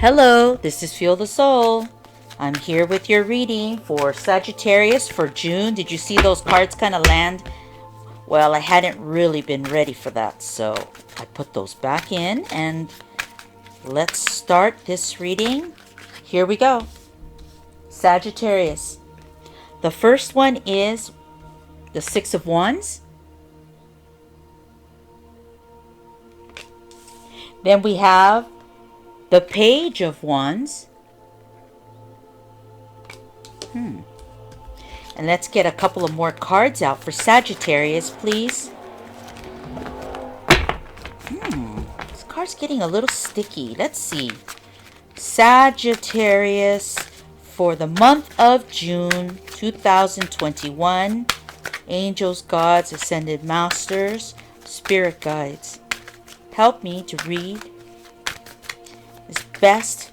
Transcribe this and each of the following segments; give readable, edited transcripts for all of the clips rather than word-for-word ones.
Hello, this is Feel the Soul. I'm here with your reading for Sagittarius for June. Did you see those cards kind of land? Well, I hadn't really been ready for that, so I put those back in and let's start this reading. Here we go. Sagittarius. The first one is the Six of Wands. Then we have the Page of Wands. And let's get a couple of more cards out for Sagittarius, please. This card's getting a little sticky. Let's see. Sagittarius for the month of June 2021. Angels, gods, ascended masters, spirit guides. Help me to read as best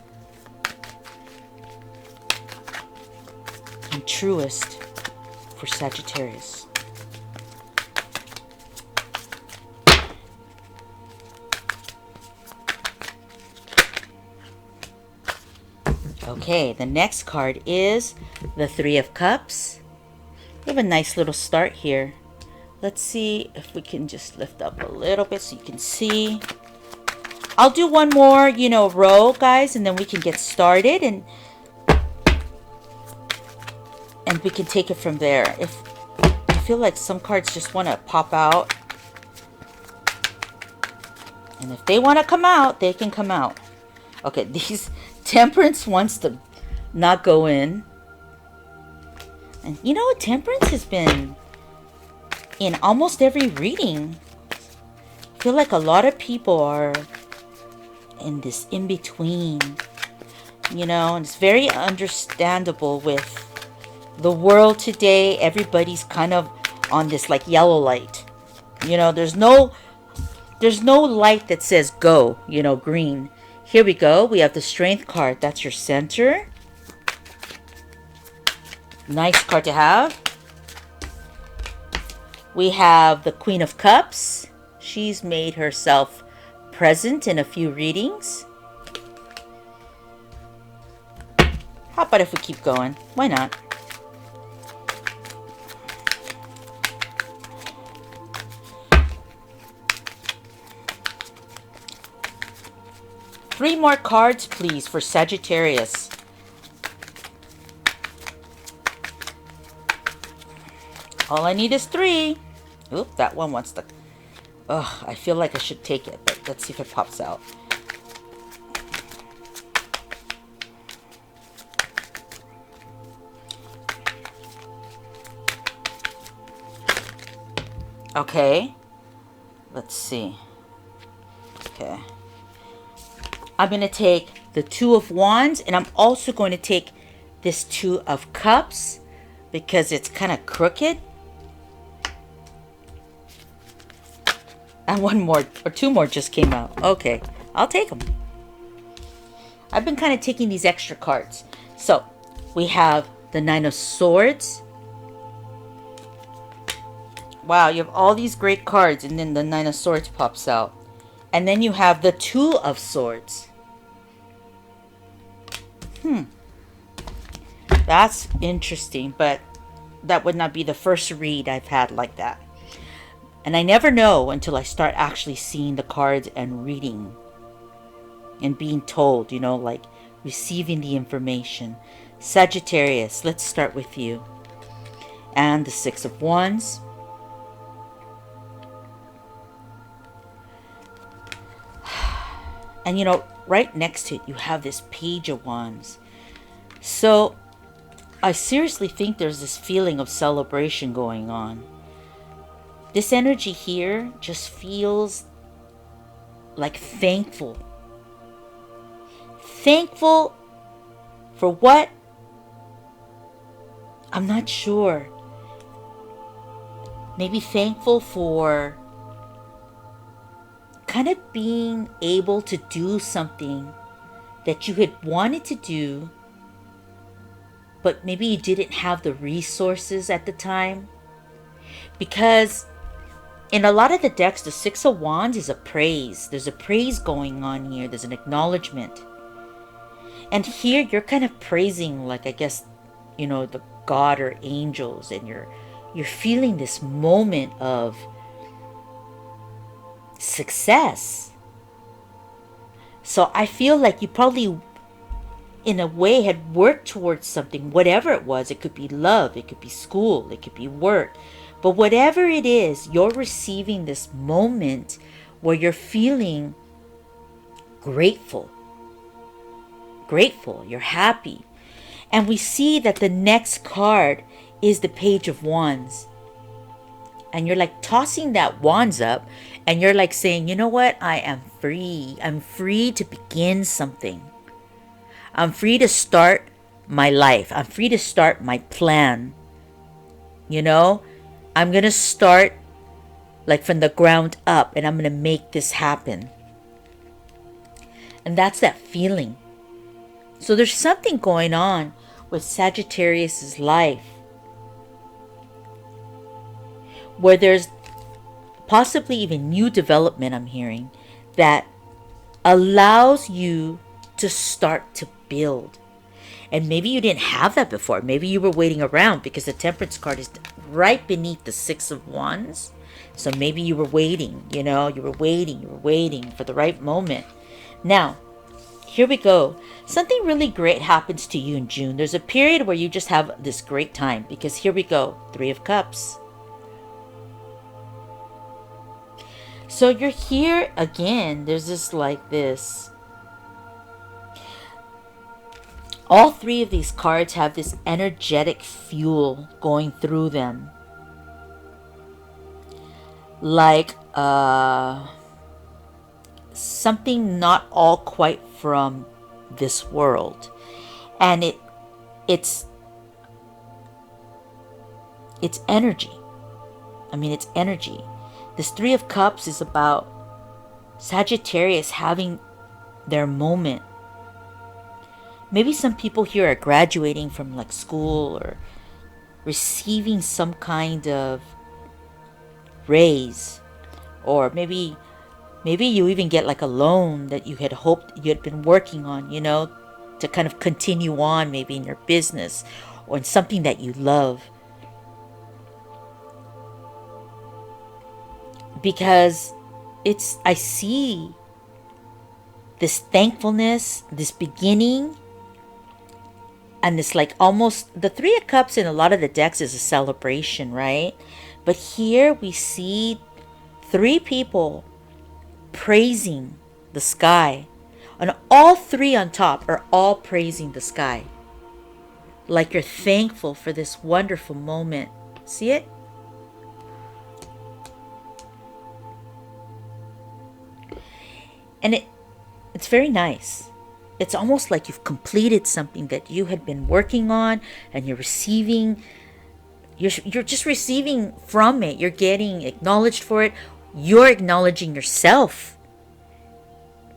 and truest for Sagittarius. Okay, the next card is the Three of Cups. We have a nice little start here. Let's see if we can just lift up a little bit so you can see. I'll do one more, row, guys, and then we can get started and we can take it from there. If I feel like some cards just want to pop out, and if they want to come out, they can come out. Okay, these Temperance wants to not go in. And Temperance has been in almost every reading. I feel like a lot of people are in this in-between, and it's very understandable with the world today. Everybody's kind of on this like yellow light. There's no light that says go, green. Here we go. We have the Strength card. That's your center. Nice card to have. We have the Queen of Cups. She's made herself present in a few readings. How about if we keep going? Why not? Three more cards, please, for Sagittarius. All I need is three. Oop, that one wants to... Ugh, I feel like I should take it, but let's see if it pops out. Okay. Let's see. Okay. I'm going to take the Two of Wands, and I'm also going to take this Two of Cups because it's kind of crooked. And one more or two more just came out. Okay, I'll take them. I've been kind of taking these extra cards. So we have the Nine of Swords. Wow, you have all these great cards, and then the Nine of Swords pops out. And then you have the Two of Swords. That's interesting, but that would not be the first read I've had like that. And I never know until I start actually seeing the cards and reading and being told, like receiving the information. Sagittarius, let's start with you. And the Six of Wands. And right next to it, you have this Page of Wands. So I seriously think there's this feeling of celebration going on. This energy here just feels like thankful. Thankful for what? I'm not sure. Maybe thankful for kind of being able to do something that you had wanted to do, but maybe you didn't have the resources at the time. Because in a lot of the decks, the Six of Wands is a praise. There's a praise going on here. There's an acknowledgement. And here you're kind of praising, like, I guess, the God or angels, and you're feeling this moment of success. So I feel like you probably, in a way, had worked towards something, whatever it was. It could be love, it could be school, it could be work. But whatever it is, you're receiving this moment where you're feeling grateful. Grateful, you're happy. And we see that the next card is the Page of Wands. And you're like tossing that wands up, and you're like saying, you know what? I am free. I'm free to begin something. I'm free to start my life. I'm free to start my plan. I'm going to start like from the ground up, and I'm going to make this happen. And that's that feeling. So there's something going on with Sagittarius's life where there's possibly even new development, I'm hearing, that allows you to start to build. And maybe you didn't have that before. Maybe you were waiting around, because the Temperance card is right beneath the Six of Wands. So maybe you were waiting, you were waiting for the right moment. Now, here we go. Something really great happens to you in June. There's a period where you just have this great time, because here we go. Three of Cups. So you're here again. There's this. All three of these cards have this energetic fuel going through them. Like something not all quite from this world. And it's energy. It's energy. This Three of Cups is about Sagittarius having their moment. Maybe some people here are graduating from like school, or receiving some kind of raise, or maybe you even get like a loan that you had hoped you had been working on, to kind of continue on, maybe in your business or in something that you love. Because I see this thankfulness, this beginning, and this like almost, the Three of Cups in a lot of the decks is a celebration, right? But here we see three people praising the sky. And all three on top are all praising the sky. Like you're thankful for this wonderful moment. See it? And it's very nice. It's almost like you've completed something that you had been working on, and you're receiving, you're just receiving from it. You're getting acknowledged for it. You're acknowledging yourself.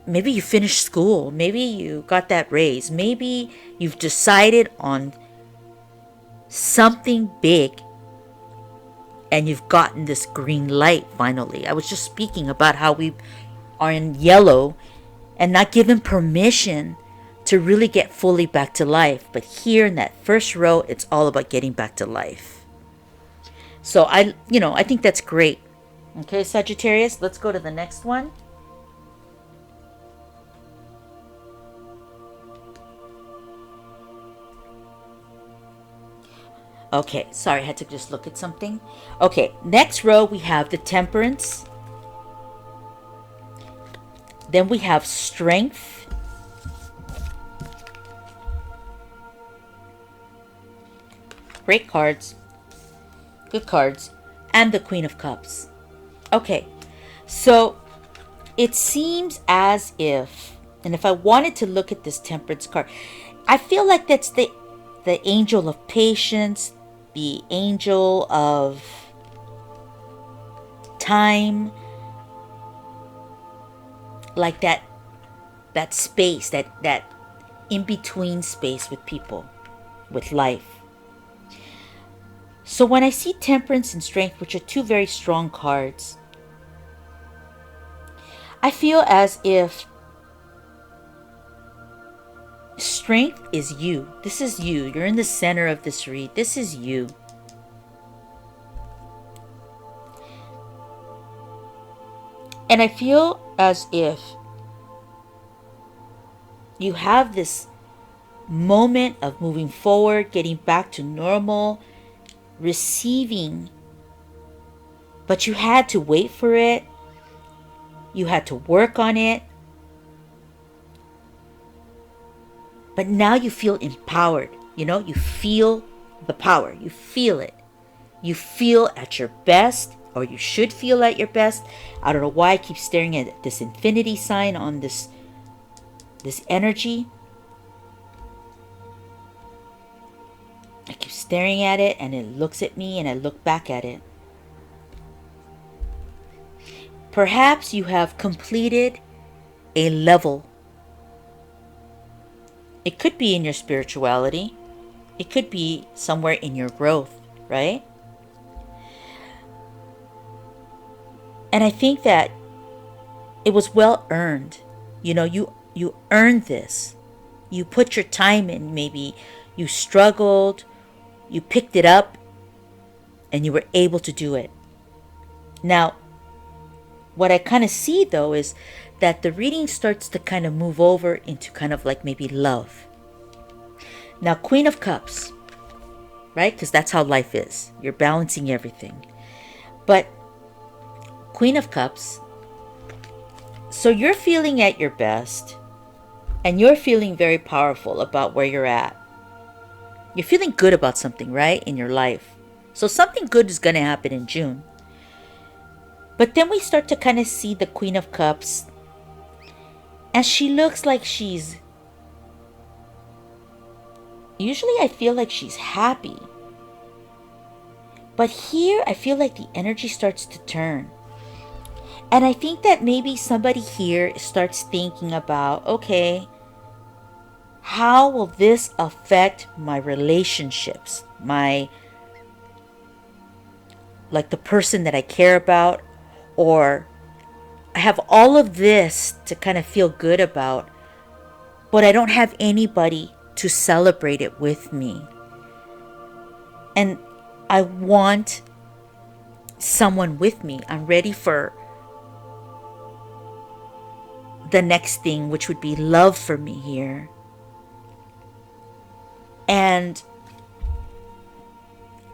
Maybe you finished school. Maybe you got that raise. Maybe you've decided on something big, and you've gotten this green light finally. I was just speaking about how we are in yellow and not given permission to really get fully back to life. But here in that first row, it's all about getting back to life. So I think that's great. Okay, Sagittarius, let's go to the next one. Okay, sorry, I had to just look at something. Okay, next row we have the Temperance. Then we have Strength. Great cards. Good cards. And the Queen of Cups. Okay, so it seems as if, and if I wanted to look at this Temperance card, I feel like that's the angel of patience, the angel of time, like that space, that in-between space with people, with life. So when I see Temperance and Strength, which are two very strong cards, I feel as if strength is you. This is you. You're in the center of this read. This is you. And I feel as if you have this moment of moving forward, getting back to normal, receiving. But you had to wait for it. You had to work on it. But now you feel empowered. You know, you feel the power. You feel it. You feel at your best, or you should feel at your best. I don't know why I keep staring at this infinity sign on this energy. I keep staring at it, and it looks at me, and I look back at it. Perhaps you have completed a level. It could be in your spirituality. It could be somewhere in your growth, right? And I think that it was well earned. You know, you earned this. You put your time in. Maybe you struggled, you picked it up, and you were able to do it. Now, what I kind of see though is that the reading starts to kind of move over into kind of like maybe love. Now, Queen of Cups, right? Because that's how life is. You're balancing everything. But Queen of Cups, so you're feeling at your best, and you're feeling very powerful about where you're at. You're feeling good about something, right, in your life. So something good is going to happen in June. But then we start to kind of see the Queen of Cups, and she looks like she's, usually I feel like she's happy. But here I feel like the energy starts to turn. And I think that maybe somebody here starts thinking about, okay, how will this affect my relationships? Like the person that I care about, or I have all of this to kind of feel good about, but I don't have anybody to celebrate it with me. And I want someone with me. I'm ready for the next thing, which would be love for me here. And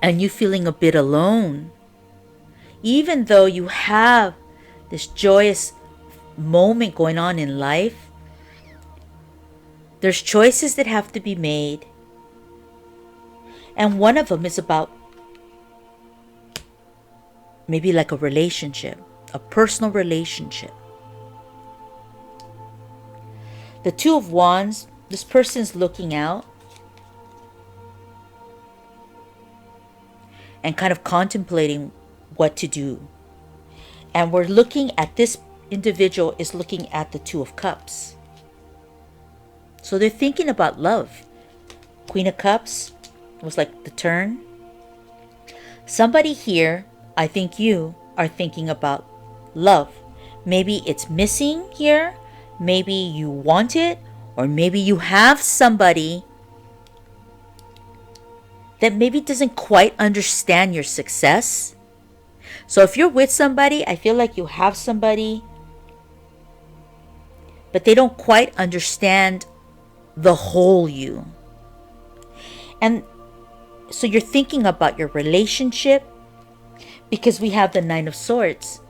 you feeling a bit alone, even though you have this joyous moment going on in life. There's choices that have to be made, and one of them is about maybe like a relationship, a personal relationship. The Two of Wands, this person's looking out and kind of contemplating what to do. And we're looking at this individual is looking at the Two of Cups. So they're thinking about love. Queen of Cups was like the turn. Somebody here, I think you are thinking about love. Maybe it's missing here. Maybe you want it. Or maybe you have somebody that maybe doesn't quite understand your success. So if you're with somebody, I feel like you have somebody, but they don't quite understand the whole you. And so you're thinking about your relationship, because we have the Nine of Swords.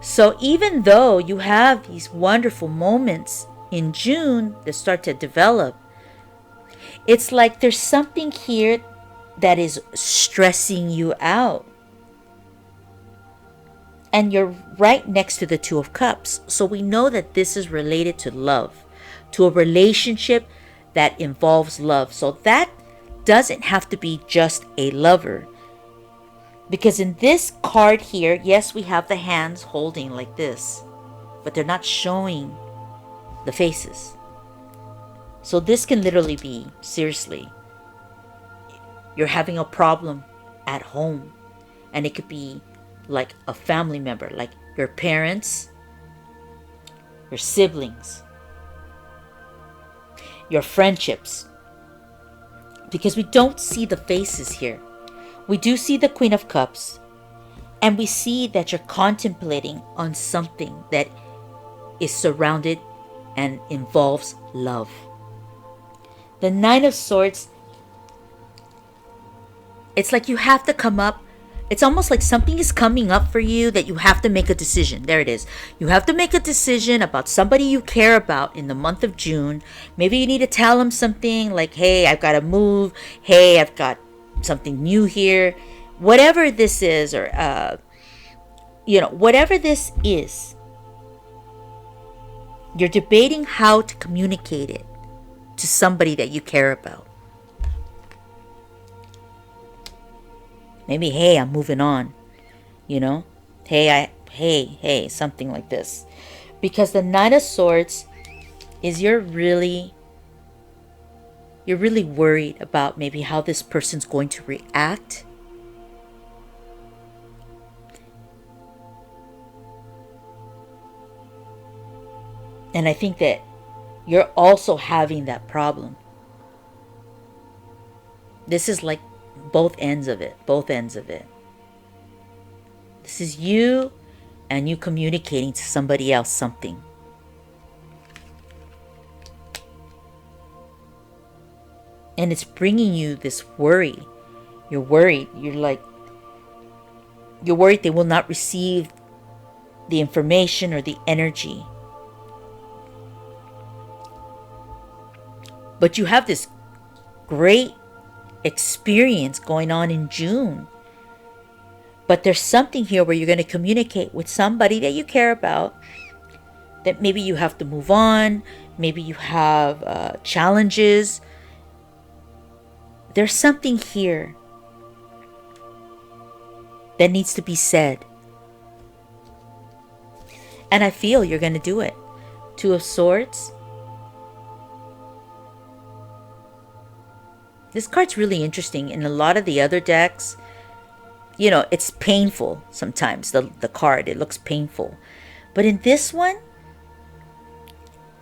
So even though you have these wonderful moments in June that start to develop, it's like there's something here that is stressing you out. And you're right next to the Two of Cups. So we know that this is related to love, to a relationship that involves love. So that doesn't have to be just a lover. Because in this card here, yes, we have the hands holding like this, but they're not showing the faces. So this can literally be, seriously, you're having a problem at home. And it could be like a family member, like your parents, your siblings. your friendships. Because we don't see the faces here. We do see the Queen of Cups. And we see that you're contemplating on something that is surrounded and involves love. The Nine of Swords, it's like you have to come up. It's almost like something is coming up for you that you have to make a decision. There it is. You have to make a decision about somebody you care about in the month of June. Maybe you need to tell them something like, hey, I've got to move. Hey, I've got something new here. Whatever this is, or, whatever this is, you're debating how to communicate it to somebody that you care about. Maybe, hey, I'm moving on. Hey, something like this. Because the Nine of Swords is you're really worried about maybe how this person's going to react. And I think that you're also having that problem. This is like both ends of it. This is you and you communicating to somebody else something. And it's bringing you this worry. You're worried. You're worried they will not receive the information or the energy. But you have this great experience going on in June. But there's something here where you're going to communicate with somebody that you care about, that maybe you have to move on, maybe you have challenges. There's something here that needs to be said. And I feel you're going to do it. Two of Swords. This card's really interesting. In a lot of the other decks, it's painful sometimes, the card. It looks painful. But in this one,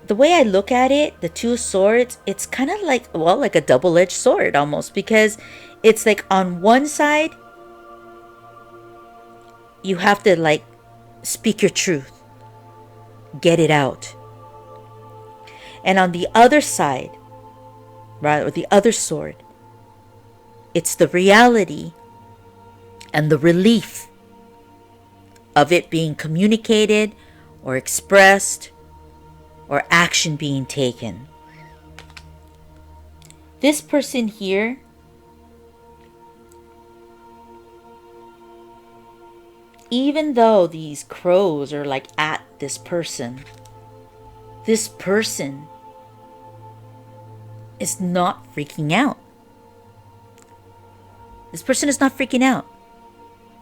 the way I look at it, the Two of Swords, it's kind of like a double-edged sword almost. Because it's like on one side, you have to speak your truth. Get it out. And on the other side, right, or the other sword, it's the reality and the relief of it being communicated or expressed or action being taken. This person here, even though these crows are at this person is not freaking out. This person is not freaking out.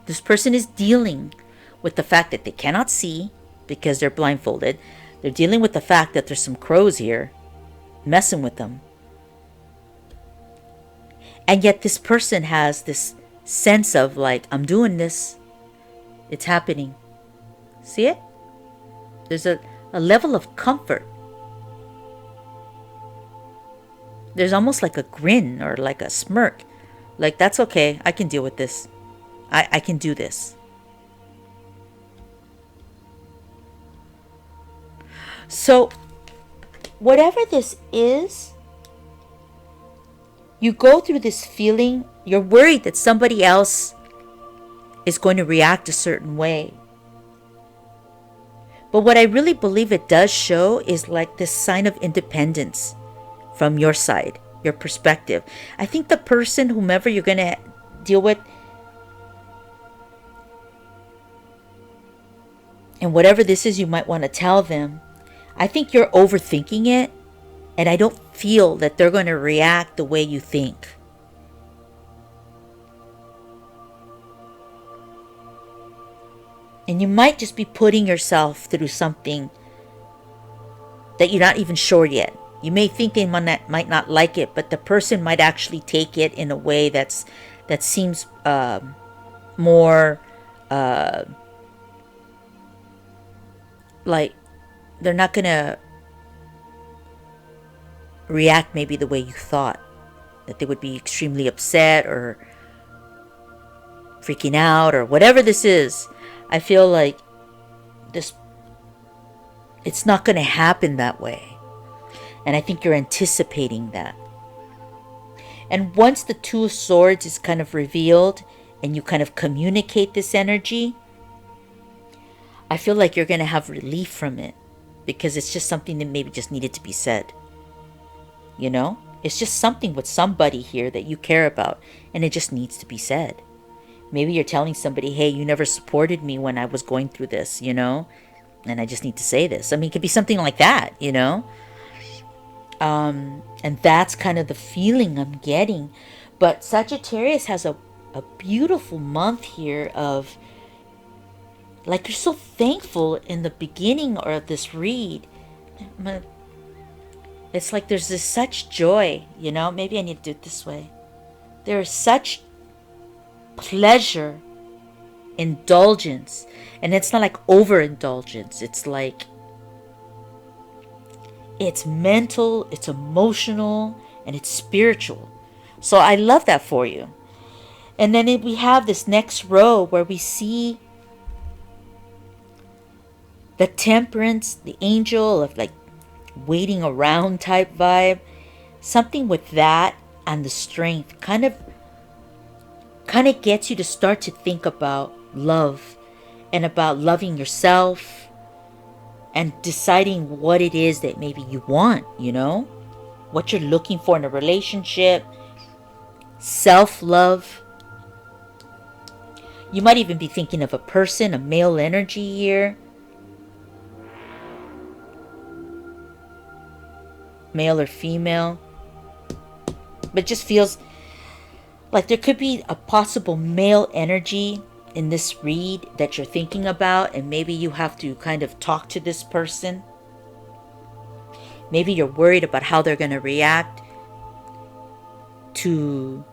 This person is dealing with the fact that they cannot see because they're blindfolded. They're dealing with the fact that there's some crows here messing with them. And yet this person has this sense of I'm doing this. It's happening. See it? There's a level of comfort. There's almost like a grin or like a smirk. That's okay. I can deal with this. I can do this. So, whatever this is, you go through this feeling. You're worried that somebody else is going to react a certain way. But what I really believe it does show is this sign of independence from your side, your perspective. I think the person, whomever you're going to deal with, and whatever this is you might want to tell them, I think you're overthinking it, and I don't feel that they're going to react the way you think. And you might just be putting yourself through something that you're not even sure yet. You may think they might not like it, but the person might actually take it in a way that seems more like they're not gonna react maybe the way you thought, that they would be extremely upset or freaking out or whatever this is. I feel like this, it's not going to happen that way. And I think you're anticipating that. And once the Two of Swords is kind of revealed and you kind of communicate this energy, I feel like you're going to have relief from it, because it's just something that maybe just needed to be said. You know? It's just something with somebody here that you care about, and it just needs to be said. Maybe you're telling somebody, hey, you never supported me when I was going through this, you know? And I just need to say this. I mean, it could be something like that, you know? And that's kind of the feeling I'm getting. But Sagittarius has a beautiful month here of, like, you're so thankful in the beginning of this read. It's like there's this such joy, you know? Maybe I need to do it this way. There's such pleasure, indulgence. And it's not like overindulgence. It's like, it's mental, it's emotional, and it's spiritual. So I love that for you. And then we have this next row where we see the Temperance, the angel of like waiting around type vibe. Something with that and the Strength kind of gets you to start to think about love and about loving yourself and deciding what it is that maybe you want, you know, what you're looking for in a relationship, self-love. You might even be thinking of a person, a male energy here. Male or female. But it just feels like there could be a possible male energy in this read that you're thinking about, and maybe you have to kind of talk to this person. Maybe you're worried about how they're going to react to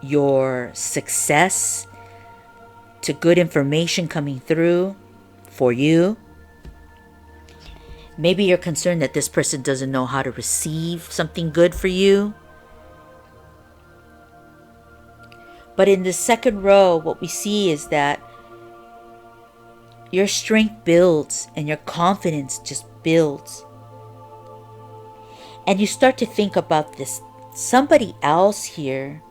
your success, to good information coming through for you. Maybe you're concerned that this person doesn't know how to receive something good for you. But in the second row, what we see is that your strength builds and your confidence just builds. And you start to think about this somebody else here.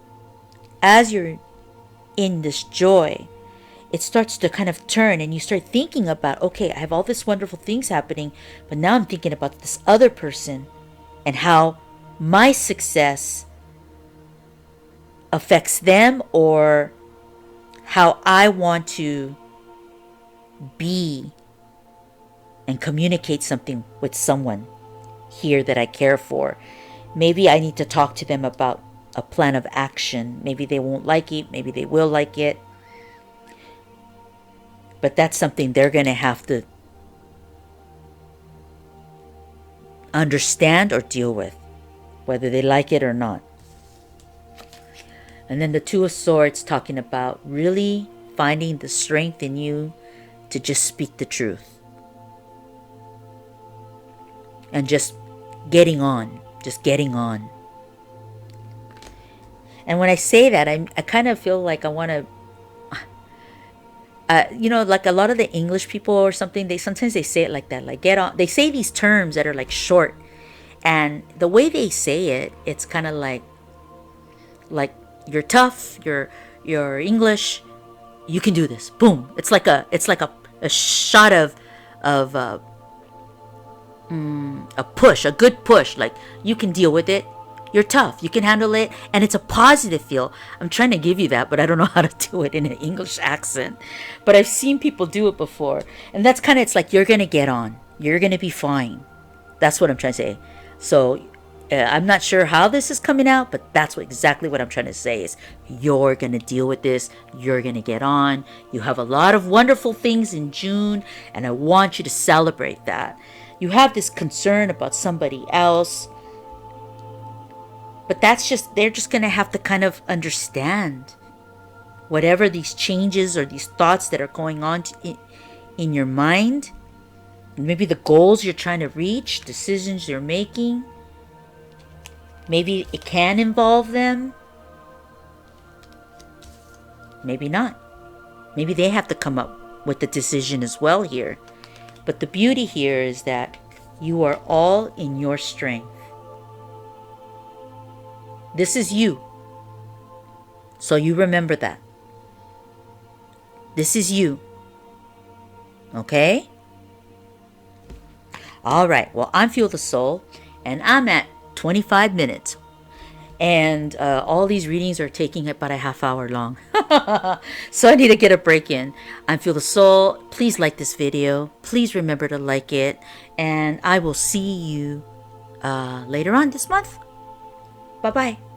As you're in this joy, it starts to kind of turn, and you start thinking about, okay, I have all this wonderful things happening, but now I'm thinking about this other person and how my success affects them, or how I want to be and communicate something with someone here that I care for. Maybe I need to talk to them about a plan of action. Maybe they won't like it, maybe they will like it. But that's something they're going to have to understand or deal with, whether they like it or not. And then the Two of Swords talking about really finding the strength in you to just speak the truth. And just getting on. Just getting on. And when I say that, I kind of feel like I want to, you know, like a lot of the English people or something, sometimes they say it like that, like get on. They say these terms that are like short. And the way they say it, it's kind of like you're tough, you're English, you can do this. Boom. It's like a shot of a push, a good push. Like, you can deal with it. You're tough. You can handle it. And it's a positive feel. I'm trying to give you that, but I don't know how to do it in an English accent. But I've seen people do it before. And that's kind of, it's like, you're going to get on. You're going to be fine. That's what I'm trying to say. So I'm not sure how this is coming out, but that's exactly what I'm trying to say is you're going to deal with this. You're going to get on. You have a lot of wonderful things in June, and I want you to celebrate that. You have this concern about somebody else, but they're just going to have to kind of understand whatever these changes or these thoughts that are going on in your mind. Maybe the goals you're trying to reach, decisions you're making. Maybe it can involve them. Maybe not. Maybe they have to come up with the decision as well here. But the beauty here is that you are all in your strength. This is you. So you remember that. This is you. Okay? All right. Well, I'm Fuel the Soul, and I'm at 25 minutes. And all these readings are taking about a half hour long. So I need to get a break in. I'm Fuel the Soul. Please like this video. Please remember to like it. And I will see you later on this month. Bye-bye.